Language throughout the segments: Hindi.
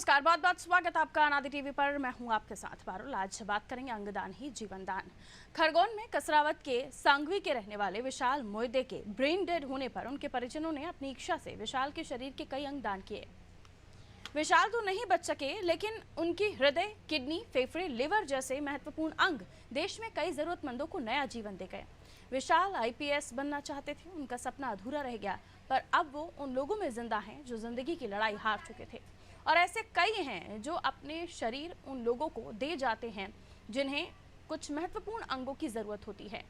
नमस्कार, बहुत बहुत स्वागत आपका अनादि टीवी पर। मैं हूं आपके साथ पारुल। आज बात करेंगे अंगदान ही जीवन दान। खरगोन में कसरावत के सांगवी के रहने वाले विशाल मोयदे के ब्रेन डेड होने पर उनके परिजनों ने अपनी इच्छा से विशाल के शरीर के कई अंग दान किए। विशाल तो नहीं बच सके, लेकिन उनकी हृदय, किडनी, फेफड़े, लिवर जैसे महत्वपूर्ण अंग देश में कई जरूरतमंदों को नया जीवन दे गए। विशाल आईपीएस बनना चाहते थे, उनका सपना अधूरा रह गया, पर अब वो उन लोगों में जिंदा हैं जो जिंदगी की लड़ाई हार चुके थे। और ऐसे कई हैं जो अपने शरीर उन लोगों को दे जाते हैं जिन्हें कुछ महत्वपूर्ण अंगों की जरूरत होती है।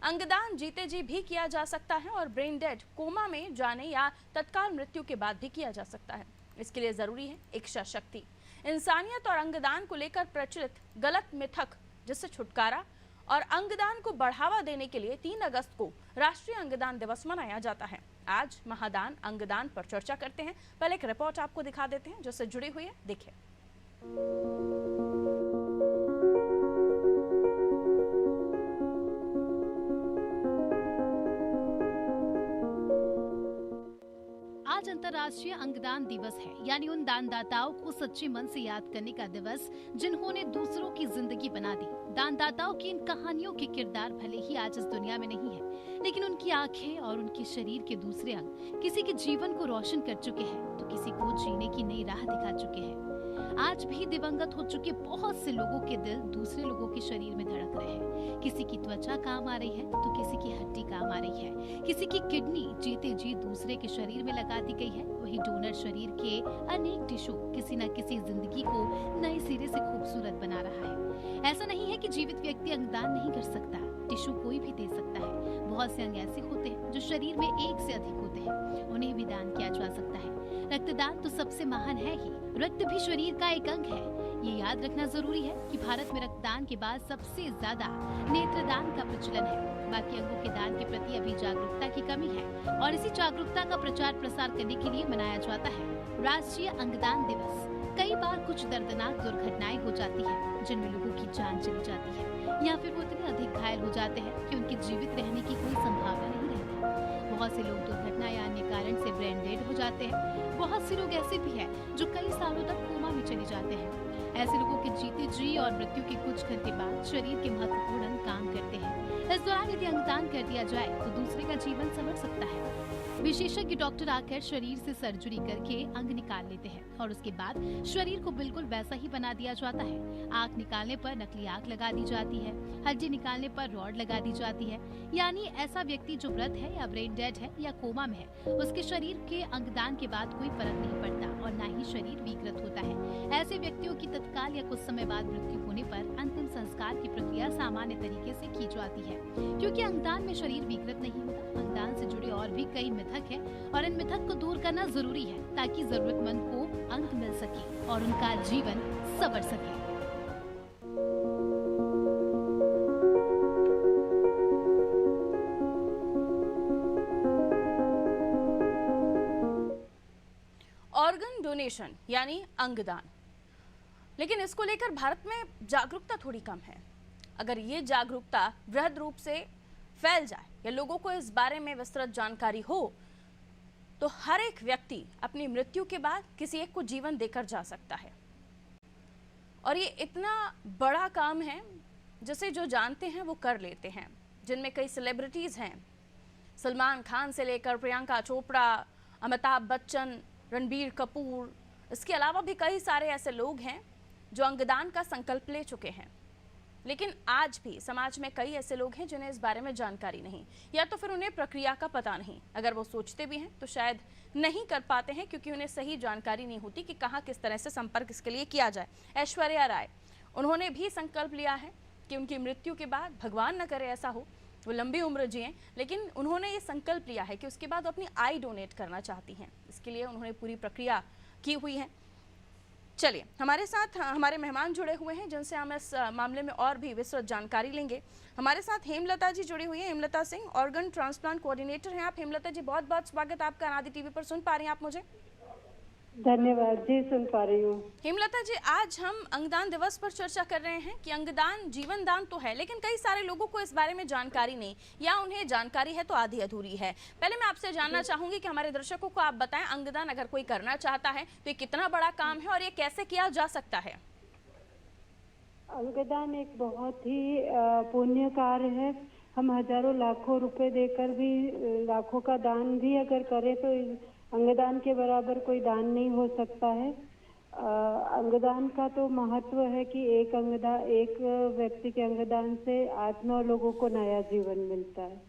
अंगदान जीते जी भी किया जा सकता है और ब्रेन डेड, कोमा में जाने या तत्काल मृत्यु के बाद भी किया जा सकता है। इसके लिए जरूरी है इच्छा शक्ति। इंसानियत और अंगदान को लेकर प्रचलित गलत मिथक जिससे छुटकारा और अंगदान को बढ़ावा देने के लिए 3 अगस्त को राष्ट्रीय अंगदान दिवस मनाया जाता है। आज महादान अंगदान पर चर्चा करते हैं। पहले एक रिपोर्ट आपको दिखा देते हैं जिससे जुड़ी हुई है, देखिए। आज अंतर्राष्ट्रीय अंगदान दिवस है, यानी उन दानदाताओं को सच्चे मन से याद करने का दिवस जिन्होंने दूसरों की जिंदगी बना दी। दानदाताओं की इन कहानियों के किरदार भले ही आज इस दुनिया में नहीं है, लेकिन उनकी आंखें और उनके शरीर के दूसरे अंग किसी के जीवन को रोशन कर चुके हैं, तो किसी को जीने की नई राह दिखा चुके हैं। आज भी दिवंगत हो चुके बहुत से लोगों के दिल दूसरे लोगों के शरीर में धड़क रहे हैं। किसी की त्वचा काम आ रही है तो किसी की हड्डी काम आ रही है, किसी की किडनी जीते जी दूसरे के शरीर में लगा दी गई है। वही डोनर शरीर के अनेक टिश्यू किसी न किसी जिंदगी को नए सिरे से खूबसूरत बना रहा है। ऐसा नहीं है कि जीवित व्यक्ति अंगदान नहीं कर सकता, टिश्यू कोई भी दे सकता है। बहुत से अंग ऐसे होते हैं जो शरीर में एक से अधिक होते हैं, उन्हें भी दान किया जा सकता है। रक्तदान तो सबसे महान है ही, रक्त भी शरीर का एक अंग है। ये याद रखना जरूरी है कि भारत में रक्तदान के बाद सबसे ज्यादा नेत्रदान का प्रचलन है। बाकी अंगों के दान के प्रति अभी जागरूकता की कमी है और इसी जागरूकता का प्रचार प्रसार करने के लिए मनाया जाता है राष्ट्रीय अंगदान दिवस। कई बार कुछ दर्दनाक दुर्घटनाएं हो जाती है जिनमें लोगों की जान चली जाती है या फिर वो इतने अधिक घायल हो जाते हैं कि उनके जीवित रहने की कोई संभावना नहीं रहती। बहुत से लोग दुर्घटना या अन्य कारण से ब्रेन डेड हो जाते हैं। बहुत से लोग ऐसे भी हैं जो कई सालों तक कोमा में चले जाते हैं। ऐसे लोगों के जीते जी और मृत्यु के कुछ घंटे बाद शरीर के महत्वपूर्ण अंग काम करते हैं। इस दौरान यदि अंगदान कर दिया जाए तो दूसरे का जीवन संवर सकता है। विशेषज्ञ डॉक्टर आकर शरीर से सर्जरी करके अंग निकाल लेते हैं और उसके बाद शरीर को बिल्कुल वैसा ही बना दिया जाता है। आंख निकालने पर नकली आंख लगा दी जाती है, हड्डी निकालने पर रॉड लगा दी जाती है। यानी ऐसा व्यक्ति जो मृत है या ब्रेन डेड है या कोमा में है, उसके शरीर के अंगदान के बाद कोई फर्क नहीं पड़ता और न ही शरीर विकृत होता है। ऐसे व्यक्तियों की तत्काल या कुछ समय बाद मृत्यु होने पर अंतिम संस्कार की प्रक्रिया सामान्य तरीके से की जाती है, क्योंकि अंगदान में शरीर विकृत नहीं होता। अंगदान से जुड़े और भी कई मिथक है और इन मिथक को दूर करना जरूरी है ताकि जरूरतमंद को अंग मिल सके और उनका जीवन संवर सके। ऑर्गन डोनेशन यानी अंगदान, लेकिन इसको लेकर भारत में जागरूकता थोड़ी कम है। अगर ये जागरूकता वृहद रूप से फैल जाए या लोगों को इस बारे में विस्तृत जानकारी हो तो हर एक व्यक्ति अपनी मृत्यु के बाद किसी एक को जीवन देकर जा सकता है। और ये इतना बड़ा काम है जिसे जो जानते हैं वो कर लेते हैं, जिनमें कई सेलिब्रिटीज हैं। सलमान खान से लेकर प्रियंका चोपड़ा, अमिताभ बच्चन, रणबीर कपूर, इसके अलावा भी कई सारे ऐसे लोग हैं जो अंगदान का संकल्प ले चुके हैं। लेकिन आज भी समाज में कई ऐसे लोग हैं जिन्हें इस बारे में जानकारी नहीं, या तो फिर उन्हें प्रक्रिया का पता नहीं। अगर वो सोचते भी हैं तो शायद नहीं कर पाते हैं क्योंकि उन्हें सही जानकारी नहीं होती कि कहाँ किस तरह से संपर्क इसके लिए किया जाए। ऐश्वर्या राय, उन्होंने भी संकल्प लिया है कि उनकी मृत्यु के बाद, भगवान न करे ऐसा हो, वो लंबी उम्र जिए, लेकिन उन्होंने ये संकल्प लिया है कि उसके बाद वो अपनी आई डोनेट करना चाहती हैं। इसके लिए उन्होंने पूरी प्रक्रिया की हुई है। चलिए, हमारे साथ हमारे मेहमान जुड़े हुए हैं जिनसे हम इस मामले में और भी विस्तृत जानकारी लेंगे। हमारे साथ हेमलता जी जुड़ी हुई हैं। Hemlata Singh, organ transplant coordinator हैं आप। हेमलता जी, बहुत बहुत स्वागत आपका अनादि टीवी पर। सुन पा रही हैं आप मुझे? धन्यवाद जी, सुन पा रही हूँ। हेमलता जी, आज हम अंगदान दिवस पर चर्चा कर रहे हैं कि अंगदान जीवन दान तो है, लेकिन कई सारे लोगों को इस बारे में जानकारी नहीं, या उन्हें जानकारी है तो आधी अधूरी है। पहले मैं आपसे जानना चाहूंगी कि हमारे दर्शकों को आप बताएं, अंगदान अगर कोई करना चाहता है तो ये कितना बड़ा काम है और ये कैसे किया जा सकता है? अंगदान एक बहुत ही पुण्य कार्य है। हम हजारों लाखों रुपए देकर भी लाखों का दान भी अगर करें तो अंगदान के बराबर कोई दान नहीं हो सकता है। अंगदान का तो महत्व है कि एक व्यक्ति के अंगदान से 8-9 लोगों को नया जीवन मिलता है।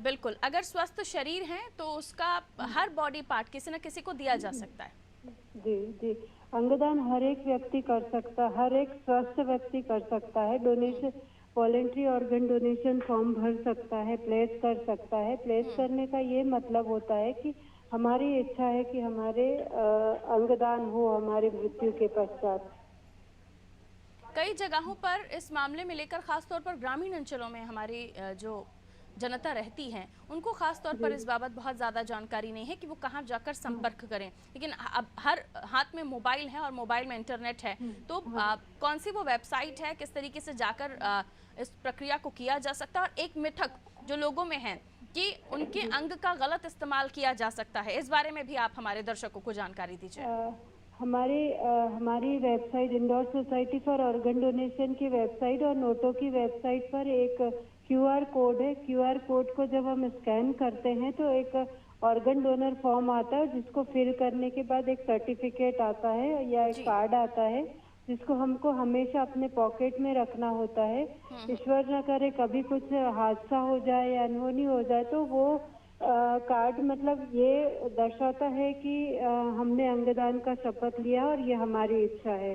बिल्कुल, अगर स्वस्थ शरीर है तो उसका हर बॉडी पार्ट किसी न किसी को दिया जा सकता है। जी जी, अंगदान हर एक व्यक्ति कर सकता है, हर एक स्वस्थ व्यक्ति कर सकता है। Donation, voluntary organ donation form भर सकता है, प्लेस कर सकता है। प्लेस करने का ये मतलब होता है कि हमारी इच्छा है कि हमारे अंगदान हो हमारी मृत्यु के पश्चात। कई जगहों पर इस मामले में लेकर खासतौर पर ग्रामीण अंचलों में हमारी जो जनता रहती है उनको खास तौर पर इस बाबत बहुत ज़्यादा जानकारी नहीं है कि वो कहाँ जाकर संपर्क करें, लेकिन अब हर हाथ में मोबाइल है और मोबाइल में इंटरनेट है, तो कौन सी वो वेबसाइट है, किस तरीके से जाकर इस प्रक्रिया को किया जा सकता है? और एक मिथक जो लोगों में है कि उनके अंग का गलत इस्तेमाल किया जा सकता है, इस बारे में भी आप हमारे दर्शकों को जानकारी दीजिए। हमारी website, Indore society for organ donation की वेबसाइट और नोटो की वेबसाइट पर एक क्यूआर कोड है। क्यूआर कोड को जब हम स्कैन करते हैं तो एक ऑर्गन डोनर फॉर्म आता है, जिसको फिल करने के बाद एक सर्टिफिकेट आता है या एक कार्ड आता है, जिसको हमको हमेशा अपने पॉकेट में रखना होता है। ईश्वर न करे कभी कुछ हादसा हो जाए या अनहोनी हो जाए तो वो कार्ड मतलब ये दर्शाता है कि हमने अंगदान का शपथ लिया और ये हमारी इच्छा है।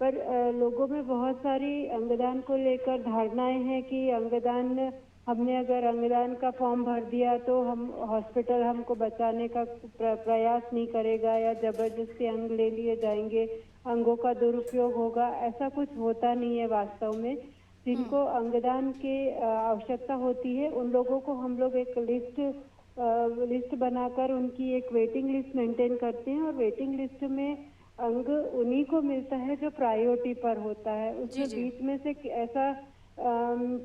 पर लोगों में बहुत सारी अंगदान को लेकर धारणाएं हैं कि अंगदान, हमने अगर अंगदान का फॉर्म भर दिया तो हम हॉस्पिटल हमको बचाने का प्रयास नहीं करेगा या जबरदस्ती अंग ले लिए जाएंगे, अंगों का दुरुपयोग होगा। ऐसा कुछ होता नहीं है वास्तव में। जिनको अंगदान की आवश्यकता होती है उन लोगों को हम लोग एक लिस्ट बनाकर उनकी एक वेटिंग लिस्ट मेंटेन करते हैं और वेटिंग लिस्ट में अंग उन्हीं को मिलता है जो प्रायोरिटी पर होता है। उसमें बीच में से ऐसा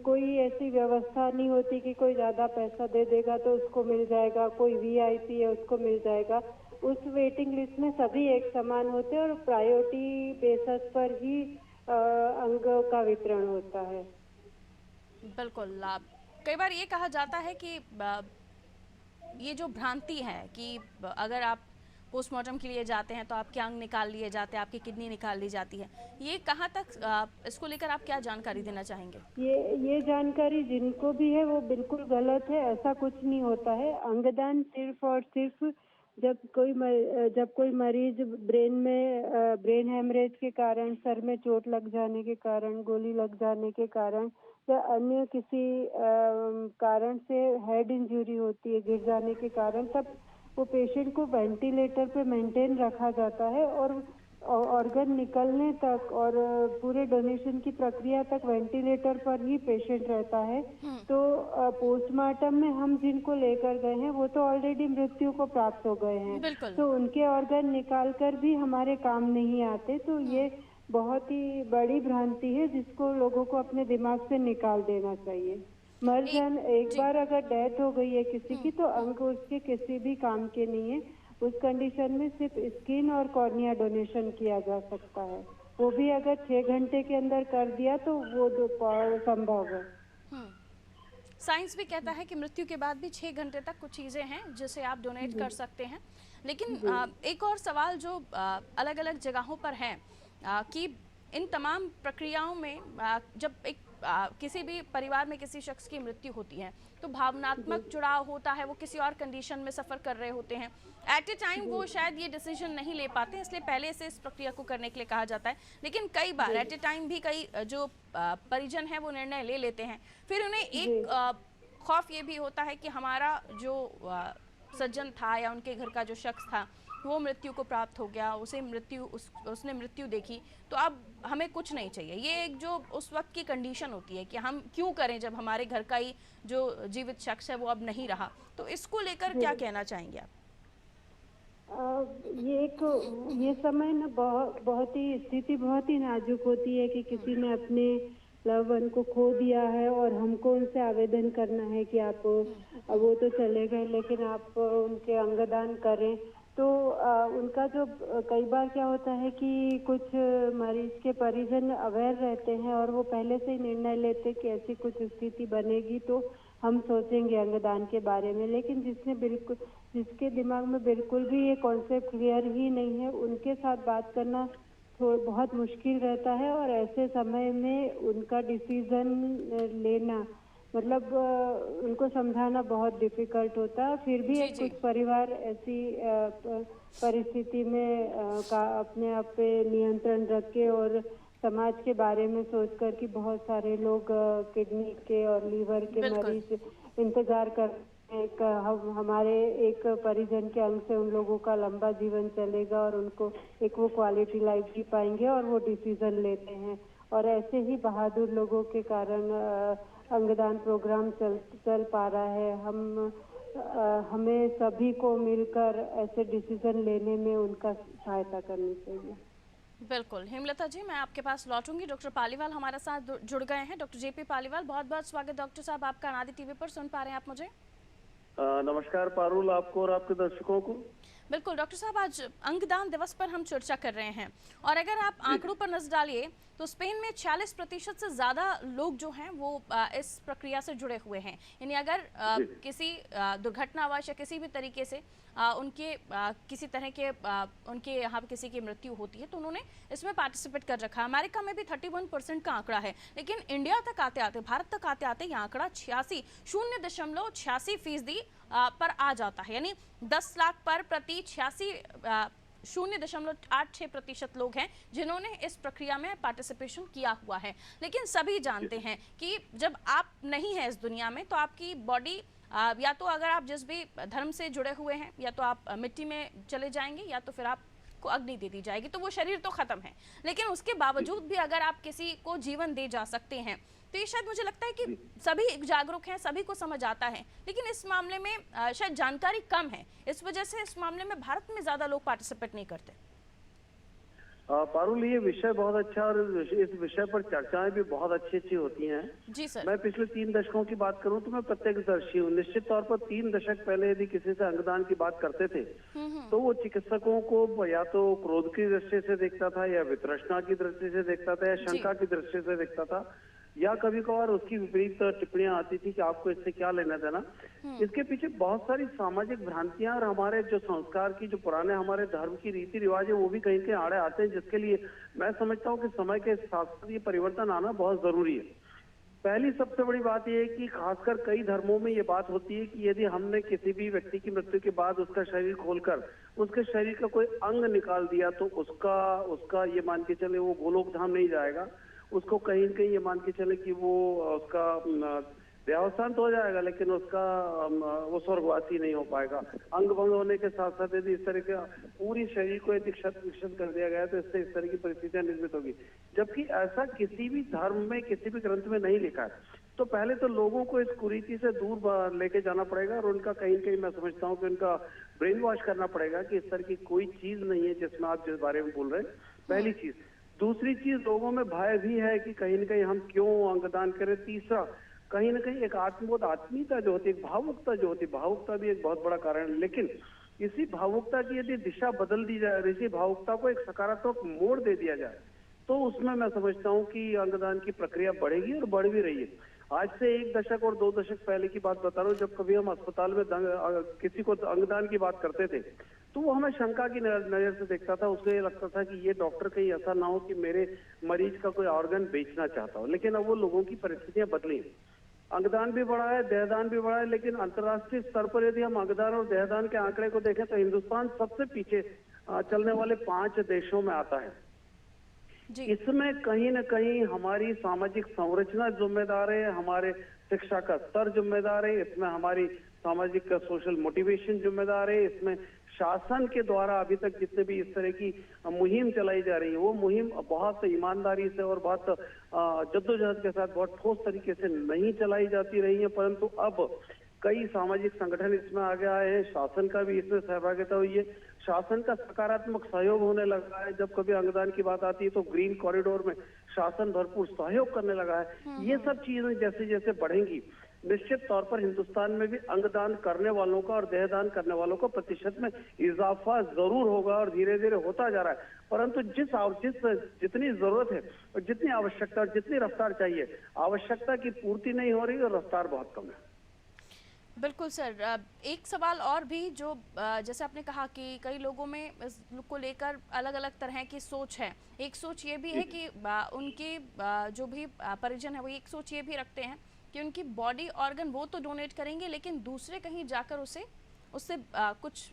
कोई ऐसी व्यवस्था नहीं होती कि कोई ज्यादा पैसा दे देगा तो उसको मिल जाएगा, कोई वीआईपी है उसको मिल जाएगा। उस वेटिंग लिस्ट में सभी एक समान होते हैं और प्रायोरिटी बेसिस पर ही अंग का वितरण होता है। बिल्कुल, कई बार ये कहा जाता है कि ये जो भ्रांति है कि अगर आप पोस्टमार्टम के लिए जाते हैं तो आपके अंग निकाल लिए जाते हैं, आपकी किडनी निकाल ली जाती है, ये कहाँ तक, इसको लेकर आप क्या जानकारी देना चाहेंगे? ये जानकारी जिनको भी है वो बिल्कुल गलत है। ऐसा कुछ नहीं होता है। अंगदान सिर्फ और सिर्फ जब कोई मरीज ब्रेन हेमरेज के कारण, सर में चोट लग जाने के कारण, गोली लग जाने के कारण या अन्य किसी कारण से हेड इंजरी होती है, गिर जाने के कारण, तब वो पेशेंट को वेंटिलेटर पे मेंटेन रखा जाता है और ऑर्गन निकलने तक और पूरे डोनेशन की प्रक्रिया तक वेंटिलेटर पर ही पेशेंट रहता है। तो पोस्टमार्टम में हम जिनको लेकर गए हैं वो तो ऑलरेडी मृत्यु को प्राप्त हो गए हैं, तो उनके ऑर्गन निकाल कर भी हमारे काम नहीं आते। तो ये बहुत ही बड़ी भ्रांति है जिसको लोगों को अपने दिमाग से निकाल देना चाहिए। मर्जन एक बार अगर डेथ हो गई है किसी की तो अंग उसके किसी भी काम के नहीं है। उस कंडीशन में सिर्फ स्किन और कॉर्निया डोनेशन किया जा सकता है, वो भी अगर 6 घंटे के अंदर कर दिया तो वो संभव है। साइंस भी कहता है कि मृत्यु के बाद भी 6 घंटे तक कुछ चीज़ें हैं जिसे आप डोनेट कर सकते हैं, लेकिन एक और सवाल जो अलग अलग जगहों पर है कि इन तमाम प्रक्रियाओं में जब किसी भी परिवार में किसी शख्स की मृत्यु होती है तो भावनात्मक जुड़ाव होता है, वो किसी और कंडीशन में सफ़र कर रहे होते हैं, एट ए टाइम वो शायद ये डिसीजन नहीं ले पाते, इसलिए पहले से इस प्रक्रिया को करने के लिए कहा जाता है। लेकिन कई बार एट ए टाइम भी कई जो परिजन हैं वो निर्णय ले लेते हैं, फिर उन्हें एक खौफ ये भी होता है कि हमारा जो सज्जन था या उनके घर का जो शख्स था वो मृत्यु को प्राप्त हो गया, उसने मृत्यु देखी, तो अब हमें कुछ नहीं चाहिए। ये एक जो उस वक्त की कंडीशन होती है कि हम क्यों करें जब हमारे घर का ही जो जीवित शख्स है वो अब नहीं रहा, तो इसको लेकर क्या कहना चाहेंगे आप? ये समय ना बहुत ही स्थिति बहुत ही नाजुक होती है कि किसी ने अपने लव वन को खो दिया है और हमको उनसे आवेदन करना है कि आप वो तो चले गए लेकिन आप उनके अंगदान करें। तो उनका जो कई बार क्या होता है कि कुछ मरीज के परिजन अवेयर रहते हैं और वो पहले से ही निर्णय लेते कि ऐसी कुछ स्थिति बनेगी तो हम सोचेंगे अंगदान के बारे में, लेकिन जिसके दिमाग में बिल्कुल भी ये कॉन्सेप्ट क्लियर ही नहीं है उनके साथ बात करना बहुत मुश्किल रहता है और ऐसे समय में उनका डिसीजन लेना मतलब उनको समझाना बहुत डिफिकल्ट होता है। फिर भी कुछ परिवार ऐसी परिस्थिति में अपने आप पे नियंत्रण रख के और समाज के बारे में सोचकर कि बहुत सारे लोग किडनी के और लीवर के मरीज इंतजार कर हमारे एक परिजन के अंग से उन लोगों का लंबा जीवन चलेगा और उनको एक वो क्वालिटी लाइफ जी पाएंगे और वो डिसीजन लेते हैं। और ऐसे ही बहादुर लोगों के कारण अंगदान प्रोग्राम चल पा रहा है। हमें सभी को मिलकर ऐसे डिसीजन लेने में उनका सहायता करनी चाहिए। बिल्कुल हेमलता जी, मैं आपके पास लौटूंगी। डॉक्टर पालीवाल हमारे साथ जुड़ गए हैं। डॉक्टर जेपी पालीवाल, बहुत बहुत स्वागत डॉक्टर साहब आपका अनादि टीवी पर। सुन पा रहे हैं आप मुझे? नमस्कार पारुल, आपको और आपके दर्शकों को। बिल्कुल डॉक्टर साहब, आज अंगदान दिवस पर हम चर्चा कर रहे हैं और अगर आप आंकड़ों पर नजर डालिए तो स्पेन में 46% से ज़्यादा लोग जो हैं वो इस प्रक्रिया से जुड़े हुए हैं। यानी अगर किसी दुर्घटनावश या किसी भी तरीके से उनके किसी तरह के उनके यहाँ किसी की मृत्यु होती है तो उन्होंने इसमें पार्टिसिपेट कर रखा है। अमेरिका में भी 31% का आंकड़ा है, लेकिन इंडिया तक आते आते, भारत तक आते आते ये आंकड़ा 0.86% पर आ जाता है। यानी 10 लाख पर प्रति 0.86% लोग हैं जिन्होंने इस प्रक्रिया में पार्टिसिपेशन किया हुआ है। लेकिन सभी जानते हैं कि जब आप नहीं हैं इस दुनिया में तो आपकी बॉडी या तो अगर आप जिस भी धर्म से जुड़े हुए हैं या तो आप मिट्टी में चले जाएंगे या तो फिर आपको अग्नि दे दी जाएगी, तो वो शरीर तो खत्म है। लेकिन उसके बावजूद भी अगर आप किसी को जीवन दे जा सकते हैं तो ये शायद मुझे लगता है कि सभी जागरूक हैं, सभी को समझ आता है। लेकिन इस मामले में शायद जानकारी कम है, इस वजह से इस मामले में भारत में ज्यादा लोग पार्टिसिपेट नहीं करते। पारुल, ये विषय बहुत अच्छा और इस विषय पर चर्चाएं भी बहुत अच्छी होती हैं। जी सर। मैं पिछले 3 दशकों की बात करूं तो मैं प्रत्यक्षदर्शी हूँ। निश्चित तौर पर 3 दशक पहले यदि किसी से अंगदान की बात करते थे तो वो चिकित्सकों को या तो क्रोध की दृष्टि से देखता था या वितृष्णा की दृष्टि से देखता था या शंका की दृष्टि से देखता था, या कभी कभार उसकी विपरीत टिप्पणियां आती थी कि आपको इससे क्या लेना देना। इसके पीछे बहुत सारी सामाजिक भ्रांतियां और हमारे जो संस्कार की, जो पुराने हमारे धर्म की रीति रिवाज है वो भी कहीं के आड़े आते हैं, जिसके लिए मैं समझता हूँ कि समय के साथ ये परिवर्तन आना बहुत जरूरी है। पहली सबसे बड़ी बात यह है कि खासकर कई धर्मों में ये बात होती है कि यदि हमने किसी भी व्यक्ति की मृत्यु के बाद उसका शरीर खोलकर उसके शरीर का कोई अंग निकाल दिया तो उसका ये मान के चले वो गोलोक धाम नहीं जाएगा, उसको कहीं न कहीं ये मान के चले कि वो उसका देहावसान तो हो जाएगा लेकिन उसका वो स्वर्गवासी नहीं हो पाएगा। अंग भंग होने के साथ साथ यदि इस तरह का पूरी शरीर को यदि क्षत विक्षत कर दिया गया तो इससे इस तरह की परिस्थितियां निर्मित होगी, जबकि ऐसा किसी भी धर्म में, किसी भी ग्रंथ में नहीं लिखा है। तो पहले तो लोगों को इस कुरीति से दूर लेके जाना पड़ेगा और उनका कहीं न कहीं मैं समझता हूँ कि उनका ब्रेन वॉश करना पड़ेगा कि इस तरह की कोई चीज नहीं है जिसमें आप जिस बारे में बोल रहे हैं, पहली चीज। दूसरी चीज, लोगों में भय भी है कि कहीं न कहीं हम क्यों अंगदान करें। तीसरा, कहीं न कहीं एक आत्मबोध, आत्मीयता जो होती है, भावुकता जो होती है, भावुकता भी एक बहुत बड़ा कारण है। लेकिन इसी भावुकता की यदि दिशा बदल दी जाए, इसी भावुकता को एक सकारात्मक मोड़ दे दिया जाए तो उसमें मैं समझता हूँ कि अंगदान की प्रक्रिया बढ़ेगी और बढ़ भी रही है। आज से 1 दशक और 2 दशक पहले की बात बता रहा हूँ, जब कभी हम अस्पताल में किसी को अंगदान की बात करते थे तो वो हमें शंका की नजर से देखता था। उसको ये लगता था कि ये डॉक्टर कहीं ऐसा ना हो कि मेरे मरीज का कोई ऑर्गन बेचना चाहता हो। लेकिन अब वो लोगों की परिस्थितियां बदली, अंगदान भी बढ़ा है, देहदान भी बढ़ा है। लेकिन अंतर्राष्ट्रीय स्तर पर यदि हम अंगदान और देहदान के आंकड़े को देखें तो हिंदुस्तान सबसे पीछे चलने वाले 5 देशों में आता है। इसमें कहीं न कहीं हमारी सामाजिक संरचना जिम्मेदार है, हमारे शिक्षा का स्तर जिम्मेदार है, इसमें हमारी सामाजिक सोशल मोटिवेशन जिम्मेदार है, इसमें शासन के द्वारा अभी तक जितने भी इस तरह की मुहिम चलाई जा रही है वो मुहिम बहुत ईमानदारी से और बहुत जद्दोजहद के साथ बहुत ठोस तरीके से नहीं चलाई जाती रही है। परंतु अब कई सामाजिक संगठन इसमें आगे आए हैं, शासन का भी इसमें सहभागिता हुई है, शासन का सकारात्मक सहयोग होने लगा है। जब कभी अंगदान की बात आती है तो ग्रीन कॉरिडोर में शासन भरपूर सहयोग करने लगा है। ये सब चीजें जैसे जैसे बढ़ेंगी, निश्चित तौर पर हिंदुस्तान में भी अंगदान करने वालों का और देहदान करने वालों का प्रतिशत में इजाफा जरूर होगा और धीरे धीरे होता जा रहा है। परंतु जितनी जरूरत है और जितनी आवश्यकता और जितनी रफ्तार चाहिए, आवश्यकता की पूर्ति नहीं हो रही और रफ्तार बहुत कम है। बिल्कुल सर, एक सवाल और भी जो जैसे आपने कहा कि कई लोगों में को लेकर अलग अलग तरह की सोच है। एक सोच ये भी है कि उनके जो भी परिजन है वो एक सोच ये भी रखते हैं कि उनकी बॉडी ऑर्गन वो तो डोनेट करेंगे लेकिन दूसरे कहीं जाकर उससे कुछ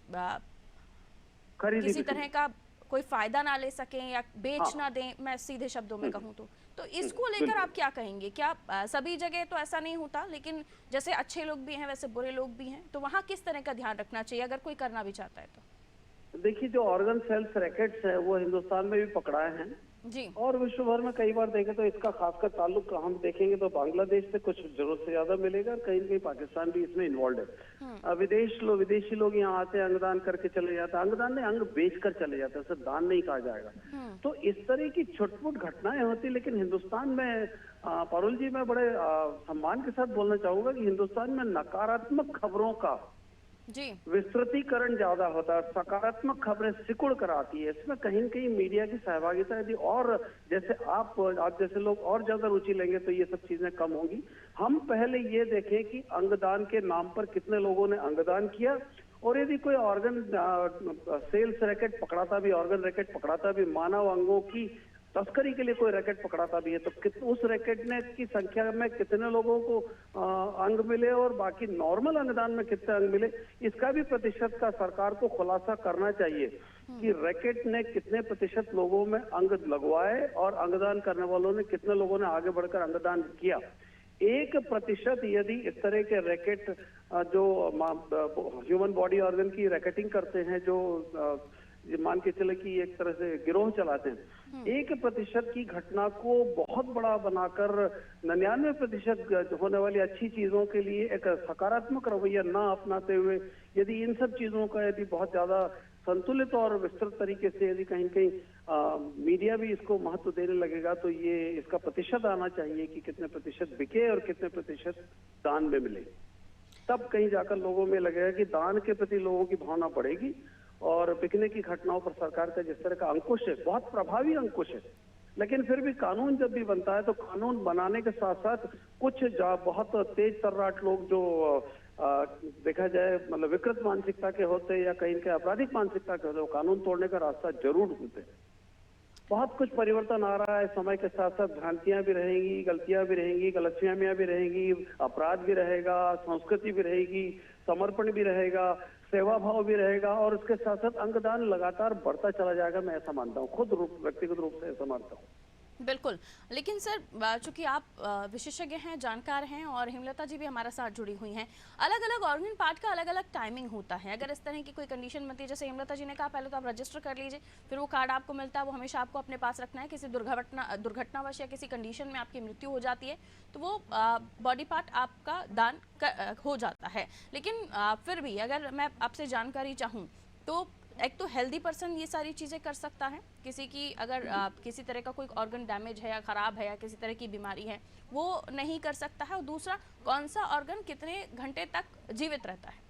किसी तरह का कोई फायदा ना ले सकें या बेच ना दें, मैं सीधे शब्दों में कहूँ तो इसको लेकर आप क्या कहेंगे? क्या सभी जगह तो ऐसा नहीं होता, लेकिन जैसे अच्छे लोग भी हैं वैसे बुरे लोग भी हैं, तो वहाँ किस तरह का ध्यान रखना चाहिए अगर कोई करना भी चाहता है तो? देखिए, जो ऑर्गन सेल्स रैकेट्स है वो हिंदुस्तान में भी पकड़ाए हैं जी, और विश्व भर में कई बार देखें तो इसका खासकर ताल्लुक हम देखेंगे तो बांग्लादेश से कुछ जरूरत से ज्यादा मिलेगा और कहीं न कहीं पाकिस्तान भी इसमें इन्वॉल्व है। विदेशी लोग यहाँ आते हैं, अंगदान करके चले जाते हैं, अंगदान नहीं अंग बेच कर चले जाते हैं, उसे दान नहीं कहा जाएगा। तो इस तरह की छुटपुट घटनाएं होती, लेकिन हिंदुस्तान में पारुल जी, मैं बड़े सम्मान के साथ बोलना चाहूंगा कि हिंदुस्तान में नकारात्मक खबरों का जी, विस्तृतीकरण ज्यादा होता है, सकारात्मक खबरें सिकुड़ कर आती है। इसमें कहीं न कहीं मीडिया की सहभागिता यदि और जैसे आप जैसे लोग और ज्यादा रुचि लेंगे तो ये सब चीजें कम होंगी। हम पहले ये देखें कि अंगदान के नाम पर कितने लोगों ने अंगदान किया, और यदि कोई ऑर्गन सेल्स रैकेट पकड़ाता भी, ऑर्गन रैकेट पकड़ाता भी, मानव अंगों की तस्करी के लिए कोई रैकेट पकड़ाता भी है, तो उस रैकेट ने की संख्या में कितने लोगों को अंग मिले और बाकी नॉर्मल अंगदान में कितने अंग मिले, इसका भी प्रतिशत का सरकार को खुलासा करना चाहिए कि रैकेट ने कितने प्रतिशत लोगों में अंग लगवाए और अंगदान करने वालों ने कितने लोगों ने आगे बढ़कर अंगदान किया। 1% यदि इस तरह के रैकेट जो ह्यूमन बॉडी ऑर्गन की रैकेटिंग करते हैं, जो मान के चले कि एक तरह से गिरोह चलाते हैं, 1% की घटना को बहुत बड़ा बनाकर 99% होने वाली अच्छी चीजों के लिए एक सकारात्मक रवैया ना अपनाते हुए यदि इन सब चीजों का यदि बहुत ज्यादा संतुलित और विस्तृत तरीके से यदि कहीं कहीं मीडिया भी इसको महत्व देने लगेगा, तो ये इसका प्रतिशत आना चाहिए कि कितने प्रतिशत बिके और कितने प्रतिशत दान में मिले। तब कहीं जाकर लोगों में लगेगा कि दान के प्रति लोगों की भावना बढ़ेगी और बिकने की घटनाओं पर सरकार का जिस तरह का अंकुश है, बहुत प्रभावी अंकुश है। लेकिन फिर भी कानून जब भी बनता है तो कानून बनाने के साथ साथ कुछ बहुत तेज तर्राट लोग जो देखा जाए मतलब विकृत मानसिकता के होते या कहीं के आपराधिक मानसिकता के होते, वो कानून तोड़ने का रास्ता जरूर ढूंढते हैं। बहुत कुछ परिवर्तन आ रहा है, समय के साथ साथ भ्रांतियां भी रहेंगी, गलतियां भी रहेंगी, गलतफहमियां भी रहेंगी, अपराध भी रहेगा, संस्कृति भी रहेगी, समर्पण भी रहेगा, सेवा भाव भी रहेगा और उसके साथ साथ अंगदान लगातार बढ़ता चला जाएगा। मैं ऐसा मानता हूँ, खुद व्यक्तिगत रूप से ऐसा मानता हूँ। बिल्कुल। लेकिन सर, चूंकि आप विशेषज्ञ हैं, जानकार हैं और हेमलता जी भी हमारा साथ जुड़ी हुई हैं, अलग अलग ऑर्गन पार्ट का अलग अलग टाइमिंग होता है। अगर इस तरह की कोई कंडीशन बनती है, जैसे हेमलता जी ने कहा, पहले तो आप रजिस्टर कर लीजिए, फिर वो कार्ड आपको मिलता है, वो हमेशा आपको अपने पास रखना है। किसी दुर्घटनावश या किसी कंडीशन में आपकी मृत्यु हो जाती है तो वो बॉडी पार्ट आपका दान हो जाता है। लेकिन फिर भी अगर मैं आपसे जानकारी चाहूँ तो एक तो हेल्दी पर्सन ये सारी चीज़ें कर सकता है, किसी की अगर किसी तरह का कोई ऑर्गन डैमेज है या ख़राब है या किसी तरह की बीमारी है वो नहीं कर सकता है। और दूसरा, कौन सा ऑर्गन कितने घंटे तक जीवित रहता है?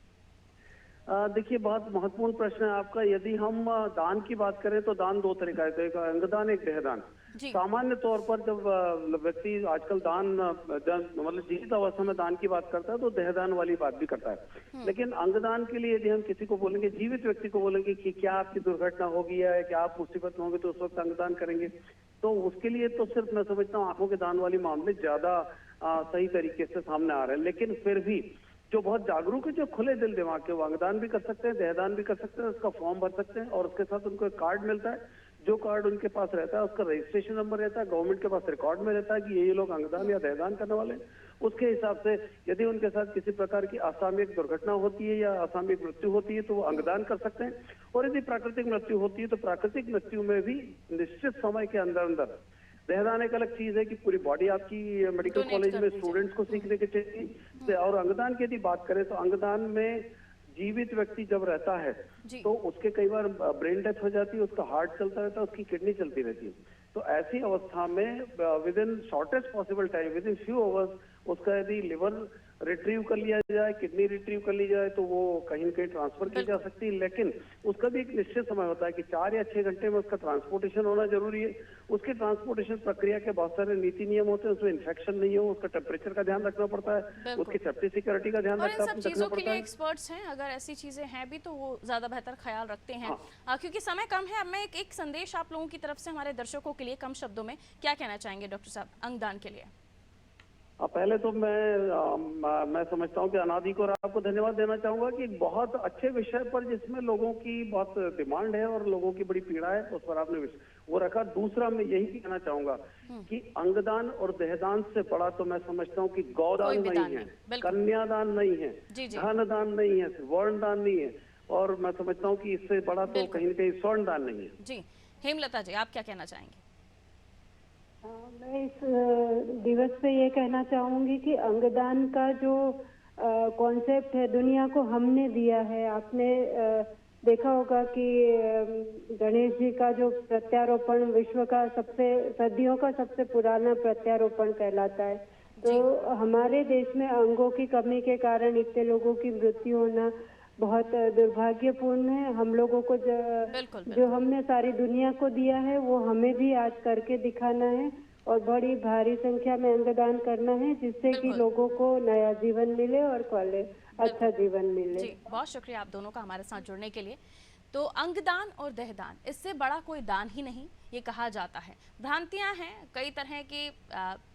देखिए, बहुत महत्वपूर्ण प्रश्न है आपका। यदि हम दान की बात करें तो दान दो तरह का है, एक अंगदान, एक देहदान। सामान्य तौर पर जब व्यक्ति आजकल दान मतलब जीवित अवस्था में दान की बात करता है तो देहदान वाली बात भी करता है। लेकिन अंगदान के लिए यदि हम किसी को बोलेंगे, जीवित व्यक्ति को बोलेंगे कि क्या आपकी दुर्घटना होगी या क्या आप मुसीबत में होंगे तो उस वक्त अंगदान करेंगे, तो उसके लिए तो सिर्फ मैं समझता हूँ आंखों के दान वाली मामले ज्यादा सही तरीके से सामने आ रहे हैं। लेकिन फिर भी जो बहुत जागरूक है, जो खुले दिल दिमाग के, वो अंगदान भी कर सकते हैं, देहदान भी कर सकते हैं, उसका फॉर्म भर सकते हैं और उसके साथ उनको एक कार्ड मिलता है। जो कार्ड उनके पास रहता है उसका रजिस्ट्रेशन नंबर रहता है, गवर्नमेंट के पास रिकॉर्ड में रहता है कि ये लोग अंगदान या देहदान करने वाले हैं। उसके हिसाब से यदि उनके साथ किसी प्रकार की असामयिक दुर्घटना होती है या असामयिक मृत्यु होती है तो वो अंगदान कर सकते हैं। और यदि प्राकृतिक मृत्यु होती है तो प्राकृतिक मृत्यु में भी निश्चित समय के अंदर अंदर देहदान एक अलग चीज है कि पूरी बॉडी आपकी मेडिकल Donate कॉलेज में करनी स्टूडेंट्स को सीखने की चाहिए। और अंगदान की यदि बात करें तो अंगदान में जीवित व्यक्ति जब रहता है जी। तो उसके कई बार ब्रेन डेथ हो जाती है, उसका हार्ट चलता रहता है, उसकी किडनी चलती रहती है। तो ऐसी अवस्था में with in shortest possible time, with in few hours, उसका यदि लिवर रिट्रीव कर लिया जाए, किडनी रिट्रीव कर ली जाए, तो वो कहीं न कहीं ट्रांसफर की जा सकती है। लेकिन उसका भी एक निश्चित समय होता है कि 4 या 6 घंटे में उसका ट्रांसपोर्टेशन होना जरूरी है। उसकी ट्रांसपोर्टेशन प्रक्रिया के बहुत सारे नीति नियम होते हैं, उसमें इन्फेक्शन नहीं हो, उसका टेम्परेचर का ध्यान रखना पड़ता है, बिल्कुल। उसकी सेफ्टी सिक्योरिटी का ध्यान और इन सब रखना चीजों के पड़ता लिए है। एक्सपर्ट्स हैं, अगर ऐसी चीजें हैं भी तो वो ज्यादा बेहतर ख्याल रखते हैं। हाँ। क्योंकि समय कम है। अब मैं एक संदेश आप लोगों की तरफ से हमारे दर्शकों के लिए कम शब्दों में क्या कहना चाहेंगे डॉक्टर साहब अंगदान के लिए? पहले तो मैं समझता हूँ कि अनादि को और आपको धन्यवाद देना चाहूंगा कि एक बहुत अच्छे विषय पर, जिसमें लोगों की बहुत डिमांड है और लोगों की बड़ी पीड़ा है, उस पर आपने वो रखा। दूसरा मैं यही कहना चाहूंगा कि अंगदान और देहदान से बड़ा तो मैं समझता हूँ कि गौदान कोई भी दान नहीं है, नहीं, बिल्कुल। कन्यादान नहीं है, जी, जी। धन दान नहीं है, वर्ण दान नहीं है, और मैं समझता हूँ कि इससे बड़ा तो बिल्कुल। कहीं न कहीं स्वर्ण दान नहीं है। जी, हेमलता जी, आप क्या कहना चाहेंगे? मैं इस दिवस पे ये कहना चाहूंगी कि अंगदान का जो कॉन्सेप्ट है दुनिया को हमने दिया है। आपने देखा होगा कि गणेश जी का जो प्रत्यारोपण विश्व का सदियों का सबसे पुराना प्रत्यारोपण कहलाता है। तो हमारे देश में अंगों की कमी के कारण इतने लोगों की मृत्यु होना बहुत दुर्भाग्यपूर्ण है। हम लोगों को बिल्कुल। जो हमने सारी दुनिया को दिया है वो हमें भी आज करके दिखाना है और बड़ी भारी संख्या में अंगदान करना है, जिससे कि बिल्कुल। लोगों को नया जीवन मिले और अच्छा जीवन मिले। जी, बहुत शुक्रिया आप दोनों का हमारे साथ जुड़ने के लिए। तो अंगदान और देहदान, इससे बड़ा कोई दान ही नहीं, ये कहा जाता है। भ्रांतियां हैं, कई तरह की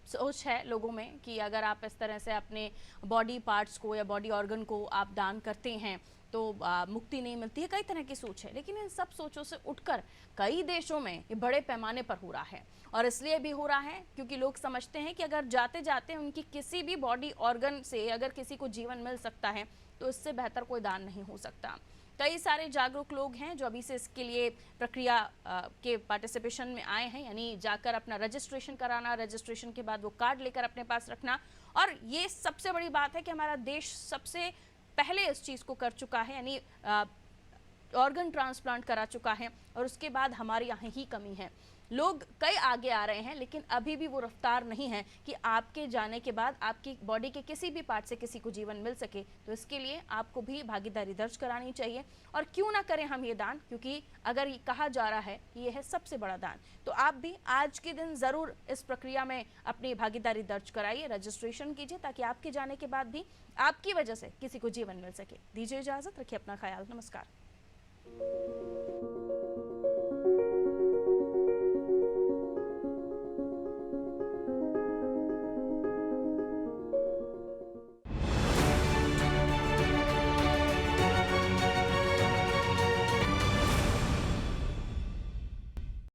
सोच है लोगों में कि अगर आप इस तरह से अपने बॉडी पार्ट्स को या बॉडी ऑर्गन को आप दान करते हैं तो मुक्ति नहीं मिलती है, कई तरह की सोच है। लेकिन इन सब सोचों से उठकर कई देशों में ये बड़े पैमाने पर हो रहा है, और इसलिए भी हो रहा है क्योंकि लोग समझते हैं कि अगर जाते जाते उनकी किसी भी बॉडी ऑर्गन से अगर किसी को जीवन मिल सकता है तो इससे बेहतर कोई दान नहीं हो सकता। कई सारे जागरूक लोग हैं जो अभी से इसके लिए प्रक्रिया के पार्टिसिपेशन में आए हैं, यानी जाकर अपना रजिस्ट्रेशन कराना, रजिस्ट्रेशन के बाद वो कार्ड लेकर अपने पास रखना। और ये सबसे बड़ी बात है कि हमारा देश सबसे पहले इस चीज़ को कर चुका है, यानी ऑर्गन ट्रांसप्लांट करा चुका है, और उसके बाद हमारे यहाँ ही कमी है। लोग कई आगे आ रहे हैं, लेकिन अभी भी वो रफ्तार नहीं है कि आपके जाने के बाद आपकी बॉडी के किसी भी पार्ट से किसी को जीवन मिल सके। तो इसके लिए आपको भी भागीदारी दर्ज करानी चाहिए। और क्यों ना करें हम ये दान, क्योंकि अगर ये कहा जा रहा है कि ये है सबसे बड़ा दान, तो आप भी आज के दिन ज़रूर इस प्रक्रिया में अपनी भागीदारी दर्ज कराइए, रजिस्ट्रेशन कीजिए, ताकि आपके जाने के बाद भी आपकी वजह से किसी को जीवन मिल सके। दीजिए इजाज़त, रखिए अपना ख्याल। नमस्कार।